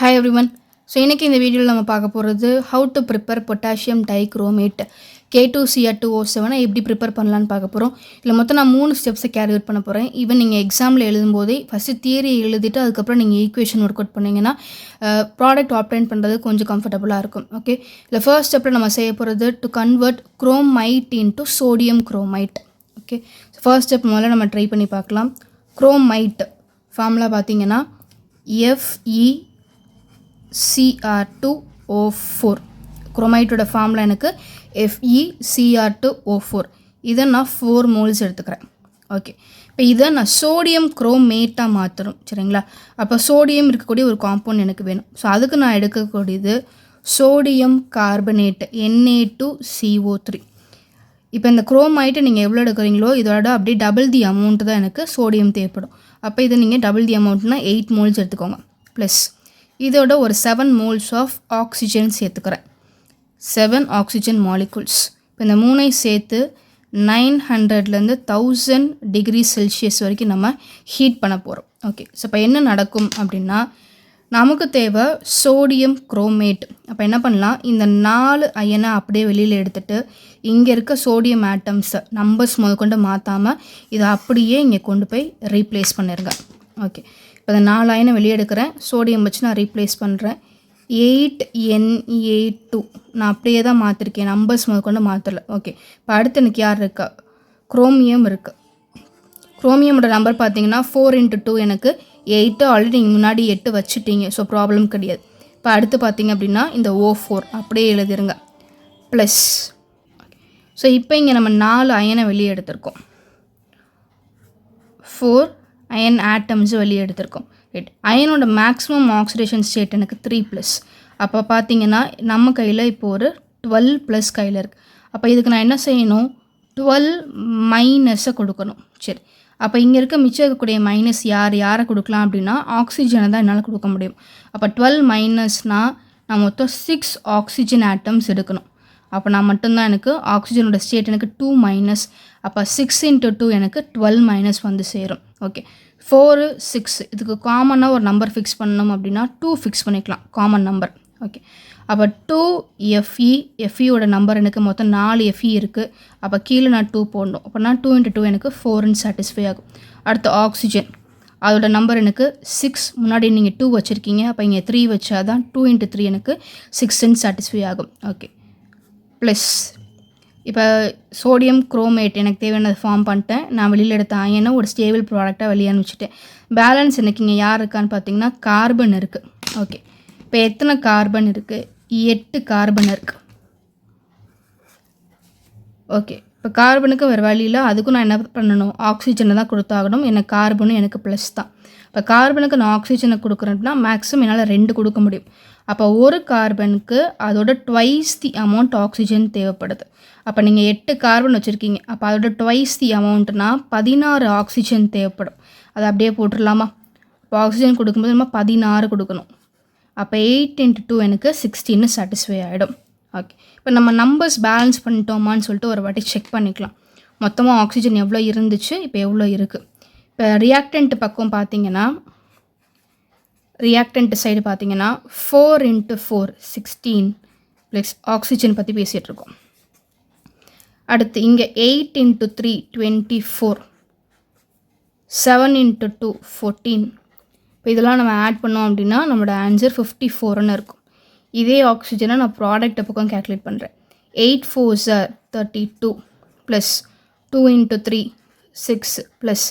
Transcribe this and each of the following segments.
Hi everyone. So இன்றைக்கி இந்த வீடியோவில் நம்ம பார்க்க போகிறது how to prepare potassium dichromate K2Cr2O7 எப்படி ப்ரிப்பேர் பண்ணலான்னு பார்க்க போகிறோம். இல்லை மொத்தம் நான் 3 ஸ்டெப்ஸை கேரி அவுட் பண்ண போகிறேன். ஈவன் நீங்கள் எக்ஸாமில் எழுதும்போதே ஃபஸ்ட்டு தியரி எழுதிட்டு அதுக்கப்புறம் நீங்கள் ஈக்குவேஷன் ஒர்க் அவுட் பண்ணிங்கன்னா ப்ராடக்ட் ஆப்டைன் பண்ணுறது கொஞ்சம் கம்ஃபர்டபுளாக இருக்கும். ஓகே, இல்லை ஃபர்ஸ்ட் ஸ்டெப்பில் நம்ம செய்ய போகிறது to convert chromite into sodium chromite. Okay, first step முதல்ல நம்ம ட்ரை பண்ணி பார்க்கலாம். குரோமைட் ஃபார்முலா பார்த்தீங்கன்னா FeCr2O4. குரோமைட்டோட ஃபார்முலா எனக்கு FeCr2O4. இதை நான் 4 மோல்ஸ் எடுத்துக்கிறேன். ஓகே, இப்போ இதை நான் சோடியம் குரோமேட்டாக மாற்றணும். சரிங்களா? அப்போ சோடியம் இருக்கக்கூடிய ஒரு காம்பவுண்ட் எனக்கு வேணும். ஸோ அதுக்கு நான் எடுக்கக்கூடியது சோடியம் கார்பனேட் Na2CO3. இப்போ இந்த குரோமைட்டை நீங்கள் எவ்வளோ எடுக்கிறீங்களோ இதோட அப்படியே டபுள் தி அமௌண்ட் தான் எனக்கு சோடியம் தேவைப்படும். அப்போ இதை நீங்கள் டபுள் தி அமௌண்ட்னா 8 மோல்ஸ் எடுத்துக்கோங்க. ப்ளஸ் இதோட ஒரு 7 மோல்ஸ் ஆஃப் ஆக்சிஜன் சேர்த்துக்கிறேன். 7 ஆக்சிஜன் மாலிகுல்ஸ். இப்போ இந்த 3ஐ சேர்த்து 900லேருந்து 1000 டிகிரி செல்சியஸ் வரைக்கும் நம்ம ஹீட் பண்ண போகிறோம். ஓகே, ஸோ இப்போ என்ன நடக்கும் அப்படின்னா நமக்கு தேவை சோடியம் குரோமேட். அப்போ என்ன பண்ணலாம், இந்த 4 அயனை அப்படியே வெளியில் எடுத்துகிட்டு இங்கே இருக்க சோடியம் ஆட்டம்ஸை நம்பர்ஸ் முதற்கொண்டு மாற்றாமல் இதை அப்படியே இங்கே கொண்டு போய் ரீப்ளேஸ் பண்ணிடுங்க. ஓகே, இப்போ இந்த 4 அயனை வெளியே எடுக்கிறேன். சோடியம் வச்சு நான் ரீப்ளேஸ் பண்ணுறேன். 8Na2 நான் அப்படியே தான் மாற்றிருக்கேன், நம்பர்ஸ் முதற்கொண்டு மாற்றலை. ஓகே, இப்போ அடுத்து எனக்கு யார் இருக்கா, குரோமியம் இருக்குது. குரோமியமோட நம்பர் பார்த்தீங்கன்னா 4 × 2 எனக்கு 8. ஆல்ரெடி நீங்கள் முன்னாடி 8 வச்சுட்டீங்க, ஸோ ப்ராப்ளம் கிடையாது. இப்போ அடுத்து பார்த்தீங்க அப்படின்னா இந்த O4 அப்படியே எழுதிருங்க. ப்ளஸ் ஸோ இப்போ இங்கே நம்ம 4 அயனை வெளியே எடுத்திருக்கோம். 4 அயன் ஆட்டம்ஸ் வெளியே எடுத்திருக்கோம். ரைட், அயனோட மேக்ஸிமம் ஆக்சிடேஷன் ஸ்டேட் எனக்கு 3+. அப்போ பார்த்தீங்கன்னா நம்ம கையில் இப்போ ஒரு 12+ கையில் இருக்குது. அப்போ இதுக்கு நான் என்ன செய்யணும், 12 - கொடுக்கணும். சரி, அப்போ இங்கே இருக்க மிச்சம் இருக்கக்கூடிய மைனஸ் யாரை கொடுக்கலாம் அப்படின்னா ஆக்சிஜனை தான் என்னால் கொடுக்க முடியும். அப்போ 12- நான் மொத்தம் 6 ஆக்சிஜன் ஆட்டம்ஸ் எடுக்கணும். அப்போ நான் மட்டும்தான் எனக்கு ஆக்சிஜனோட ஸ்டேட் எனக்கு 2-. அப்போ 6 × 2 எனக்கு 12- வந்து சேரும். ஓகே, 4, 6 இதுக்கு காமனாக ஒரு நம்பர் ஃபிக்ஸ் பண்ணணும் அப்படின்னா 2 ஃபிக்ஸ் பண்ணிக்கலாம், காமன் நம்பர். ஓகே, அப்போ 2Fe. Feயோட நம்பர் எனக்கு மொத்தம் 4 Fe இருக்குது. அப்போ கீழே நான் 2 போடணும். அப்போ நான் 2 × 2 எனக்கு 4 சாட்டிஸ்ஃபை ஆகும். அடுத்து ஆக்சிஜன், அதோட நம்பர் எனக்கு 6. முன்னாடி நீங்கள் 2 வச்சுருக்கீங்க, அப்போ இங்கே 3 வச்சா தான் 2 × 3 எனக்கு 6 சாட்டிஸ்ஃபை ஆகும். ஓகே, ப்ளஸ் இப்போ சோடியம் குரோமேட் எனக்கு தேவையானது ஃபார்ம் பண்ணிட்டேன். நான் வெளியில் எடுத்த அயனை ஒரு ஸ்டேபிள் ப்ராடக்டாக வெளியே அனுப்பிச்சிட்டேன். பேலன்ஸ் எனக்கு இங்கே யார் இருக்கான்னு பார்த்தீங்கன்னா கார்பன் இருக்குது. ஓகே, இப்போ எத்தனை கார்பன் இருக்குது, 8 கார்பன் இருக்குது. ஓகே, இப்போ கார்பனுக்கு வேறு வழியில் அதுக்கும் நான் என்ன பண்ணணும், ஆக்சிஜனை தான் கொடுத்தாகணும். எனக்கு கார்பனும் எனக்கு ப்ளஸ் தான். இப்போ கார்பனுக்கு நான் ஆக்சிஜனை கொடுக்குறேன்னா மேக்ஸிமம் என்னால் 2 கொடுக்க முடியும். அப்போ ஒரு கார்பனுக்கு அதோட ட்வைஸ் தி அமௌண்ட் ஆக்சிஜன் தேவைப்படுது. அப்போ நீங்கள் 8 கார்பன் வச்சுருக்கீங்க, அப்போ அதோட ட்வைஸ் தி அமௌண்ட்னா 16 ஆக்சிஜன் தேவைப்படும். அதை அப்படியே போட்டுடலாமா? இப்போ ஆக்சிஜன் கொடுக்கும்போது நம்ம 16 கொடுக்கணும். அப்போ 8 × 2 எனக்கு 16 சாட்டிஸ்ஃபை ஆகிடும். ஓகே, இப்போ நம்ம நம்பர்ஸ் பேலன்ஸ் பண்ணிட்டோமான்னு சொல்லிட்டு ஒரு வாட்டி செக் பண்ணிக்கலாம். மொத்தமாக ஆக்சிஜன் எவ்வளோ இருந்துச்சு, இப்போ எவ்வளோ இருக்குது. இப்போ ரியாக்டன்ட் பக்கம் பார்த்தீங்கன்னா ரியாக்டன்ட் சைடு பார்த்தீங்கன்னா 4 × 4 16 ப்ளஸ் ஆக்சிஜன் பற்றி பேசிகிட்ருக்கோம். அடுத்து இங்கே 8 × 3 24, 7 × 2 14. இப்போ இதெல்லாம் நம்ம ஆட் பண்ணோம் அப்படின்னா நம்மளோட ஆன்சர் 54ன்னு இருக்கும். இதே ஆக்சிஜனை நான் ப்ராடக்ட் பக்கம் கேல்குலேட் பண்ணுறேன். 8 × 4 32 ப்ளஸ் 2 × 3 6 ப்ளஸ்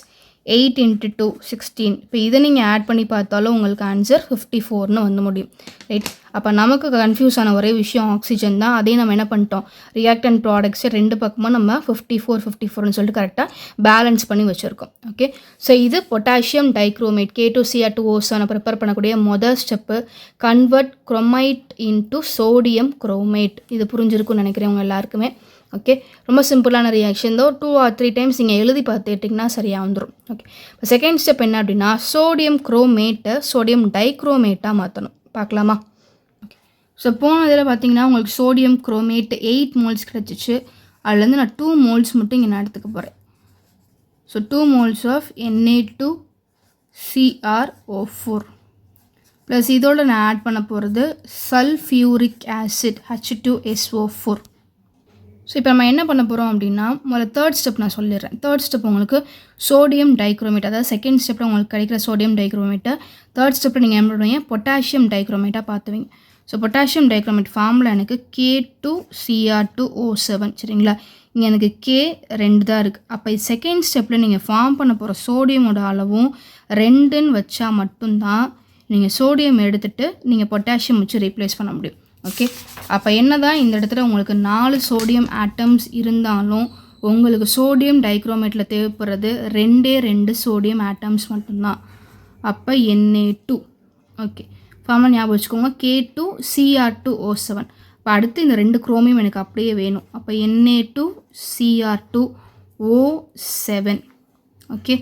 8 × 2 16. இப்போ இதை நீங்கள் ஆட் பண்ணி பார்த்தாலும் உங்களுக்கு ஆன்சர் 54ன்னு வந்து முடியும். ரைட், அப்போ நமக்கு கன்ஃபியூஸ் ஆன ஒரே விஷயம் ஆக்சிஜன் தான். அதே நம்ம என்ன பண்ணிட்டோம், ரியாக்டன்ட் ப்ராடக்ட்ஸை 2 பக்கமும் நம்ம 54 சொல்லிட்டு கரெக்டாக பேலன்ஸ் பண்ணி வச்சுருக்கோம். ஓகே, ஸோ இது பொட்டாசியம் டைக்ரோமேட் K2Cr2O7 ப்ரிப்பேர் பண்ணக்கூடிய மொதல் step, convert chromite into sodium chromate. இது புரிஞ்சிருக்கும்னு நினைக்கிறேன் உங்கள் எல்லாருக்குமே. ஓகே, ரொம்ப சிம்பிளான ரியாக்ஷன் தான். 2 or 3 டைம்ஸ் நீங்கள் எழுதி பார்த்துட்டிங்கன்னா சரியாக வந்துடும். ஓகே, இப்போ செகண்ட் ஸ்டெப் என்ன அப்படின்னா சோடியம் குரோமேட்டை சோடியம் டைக்ரோமேட்டாக மாற்றணும். பார்க்கலாமா? ஓகே, ஸோ போன இதில் பார்த்தீங்கன்னா உங்களுக்கு சோடியம் குரோமேட் 8 மோல்ஸ் கிடச்சிச்சு. அதுலேருந்து நான் 2 மோல்ஸ் மட்டும் இங்கே நான் எடுத்துக்க போகிறேன். So 2 moles of Na2CrO4 plus இதோட நான் ஆட் பண்ண போகிறது சல்ஃபியூரிக் ஆசிட் H2SO4. ஸோ இப்போ நம்ம என்ன பண்ண போகிறோம் அப்படின்னா முதல்ல தேர்ட் ஸ்டெப் நான் சொல்லிடுறேன். தேர்ட் ஸ்டெப் உங்களுக்கு சோடியம் டைக்ரோமேட், அதாவது செகண்ட் ஸ்டெப்பில் உங்களுக்கு கிடைக்கிற சோடியம் டைக்ரோமேட்டை தேர்ட் ஸ்டெப்பில் நீங்கள் என்ன பண்ணுவீங்க, பொட்டாசியம் டைக்ரோமேட்டாக பார்த்துவீங்க. ஸோ பொட்டாசியம் டைக்ரோமேட் ஃபார்மில் எனக்கு K2Cr2O7 சரிங்களா. இங்கே எனக்கு K 2 தான் இருக்குது. அப்போ செகண்ட் ஸ்டெப்பில் நீங்கள் ஃபார்ம் பண்ண போகிற சோடியமோட அளவும் 2ன்னு வச்சா மட்டும்தான் நீங்கள் சோடியம் எடுத்துகிட்டு நீங்கள் பொட்டாசியம் வச்சு ரீப்ளேஸ் பண்ண முடியும். ஓகே, அப்போ என்ன தான் இந்த இடத்துல உங்களுக்கு 4 சோடியம் ஆட்டம்ஸ் இருந்தாலும் உங்களுக்கு சோடியம் டைக்ரோமேட்டில் தேவைப்படுறது 2 சோடியம் ஆட்டம்ஸ் மட்டும்தான். அப்போ Na2. ஓகே, ஃபார்முலா ஞாபகம் வச்சுக்கோங்க, K2Cr2O7. இப்போ அடுத்து இந்த 2 குரோமியம் எனக்கு அப்படியே வேணும். அப்போ Na2Cr2O7. ஓகே,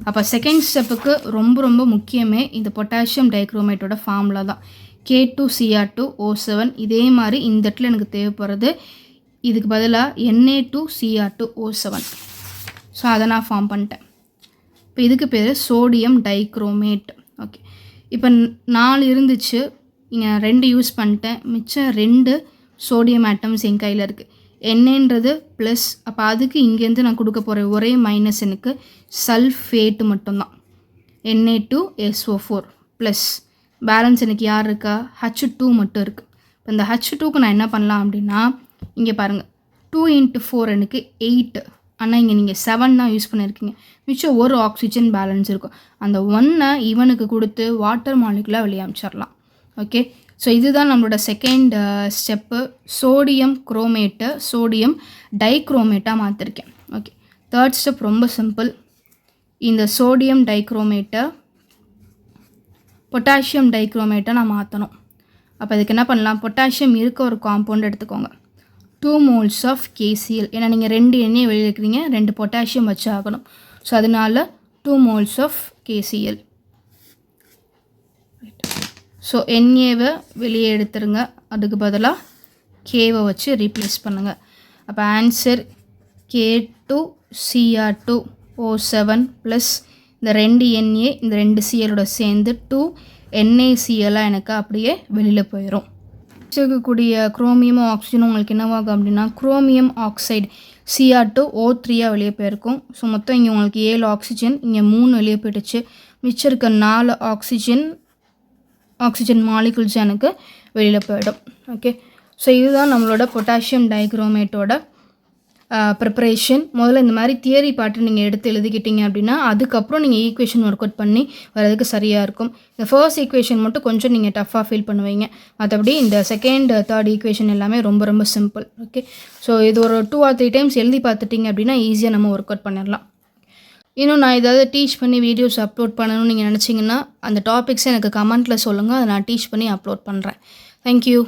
அப்போ செகண்ட் ஸ்டெப்புக்கு ரொம்ப ரொம்ப முக்கியமே இந்த பொட்டாசியம் டைக்ரோமேட்டோட ஃபார்முலா தான், K2Cr2O7. இதே மாதிரி இந்த இடத்துல எனக்கு தேவைப்படுறது இதுக்கு பதிலாக Na2Cr2O7. ஸோ அதை நான் ஃபார்ம் பண்ணிட்டேன். இப்போ இதுக்கு பேர் சோடியம் டைக்ரோமேட். ஓகே, இப்போ 4 இருந்துச்சு, இங்கே 2 யூஸ் பண்ணிட்டேன், மிச்சம் 2 சோடியம் ஆட்டம்ஸ் என் கையில் இருக்குது. என்னன்றது ப்ளஸ், அப்போ அதுக்கு இங்கேருந்து நான் கொடுக்க போகிற ஒரே மைனஸ் எனக்கு சல்ஃபேட்டு மட்டும்தான், Na2SO4 ப்ளஸ் பேலன்ஸ் எனக்கு யார் இருக்கா, H2 மட்டும் இருக்குது. இப்போ இந்த H2க்கு நான் என்ன பண்ணலாம் அப்படின்னா, இங்கே பாருங்கள் 2 × 4 எனக்கு 8, ஆனால் இங்கே நீங்கள் 7 தான் யூஸ் பண்ணியிருக்கீங்க, மிச்சம் ஒரு ஆக்சிஜன் பேலன்ஸ் இருக்கும். அந்த 1 இவனுக்கு கொடுத்து வாட்டர் மாலிகுலாக வெளியே அமிச்சிடலாம். ஓகே, ஸோ இதுதான் நம்மளோட செகண்ட் ஸ்டெப்பு, சோடியம் குரோமேட்டை சோடியம் டைக்ரோமேட்டாக மாற்றிருக்கேன். ஓகே, தேர்ட் ஸ்டெப் ரொம்ப சிம்பிள், இந்த சோடியம் டைக்ரோமேட்டை பொட்டாசியம் டைக்ரோமேட்டை நான் மாற்றணும். அப்போ இதுக்கு என்ன பண்ணலாம், பொட்டாசியம் இருக்க ஒரு காம்பவுண்ட் எடுத்துக்கோங்க, 2 moles ஆஃப் KCl. ஏன்னா நீங்கள் 2 எண்ணெயை வெளியே இருக்கிறீங்க, 2 பொட்டாசியம் வச்சு ஆகணும். ஸோ அதனால 2 moles ஆஃப் KCl. ஸோ NAவை வெளியே எடுத்துருங்க, அதுக்கு பதிலாக Kவை வச்சு ரீப்ளேஸ் பண்ணுங்கள். அப்போ ஆன்சர் K2Cr2O7 ப்ளஸ் இந்த 2 Na இந்த 2 Clோட சேர்ந்து 2 NaCl எனக்கு அப்படியே வெளியில் போயிடும். இருக்கக்கூடிய குரோமியமும் ஆக்சிஜனும் உங்களுக்கு என்னவாகும் அப்படின்னா, குரோமியம் ஆக்சைடு Cr2O3 வெளியே போயிருக்கும். ஸோ மொத்தம் இங்கே உங்களுக்கு 7 ஆக்சிஜன், இங்கே 3 வெளியே போயிடுச்சு, மிச்சம் இருக்க 4 ஆக்சிஜன் மாலிகுல்ஸ் எனக்கு வெளியில் போயிடும். ஓகே, ஸோ இதுதான் நம்மளோட பொட்டாசியம் டைக்ரோமேட்டோட ப்ரிப்பரேஷன். முதல்ல இந்த மாதிரி தியரி பாட்டு நீங்கள் எடுத்து எழுதிக்கிட்டீங்க அப்படின்னா அதுக்கப்புறம் நீங்கள் ஈக்குவேஷன் ஒர்க் அவுட் பண்ணி வரதுக்கு சரியாக இருக்கும். இந்த ஃபர்ஸ்ட் ஈக்குவேஷன் மட்டும் கொஞ்சம் நீங்கள் டஃப்பாக ஃபீல் பண்ணுவீங்க, மற்றபடி இந்த செகண்ட் தேர்ட் ஈக்குவேஷன் எல்லாமே ரொம்ப ரொம்ப சிம்பிள். ஓகே, ஸோ இது ஒரு 2 or 3 டைம்ஸ் எழுதி பார்த்துட்டிங்க அப்படின்னா ஈஸியாக நம்ம ஒர்க் அவுட் பண்ணிடலாம். இன்னும் நான் ஏதாவது டீச் பண்ணி வீடியோஸ் அப்லோட் பண்ணணும்னு நீங்கள் நினச்சிங்கன்னா அந்த டாபிக்ஸை எனக்கு கமெண்ட்டில் சொல்லுங்கள், அதை நான் டீச் பண்ணி அப்லோட் பண்ணுறேன். தேங்க்யூ.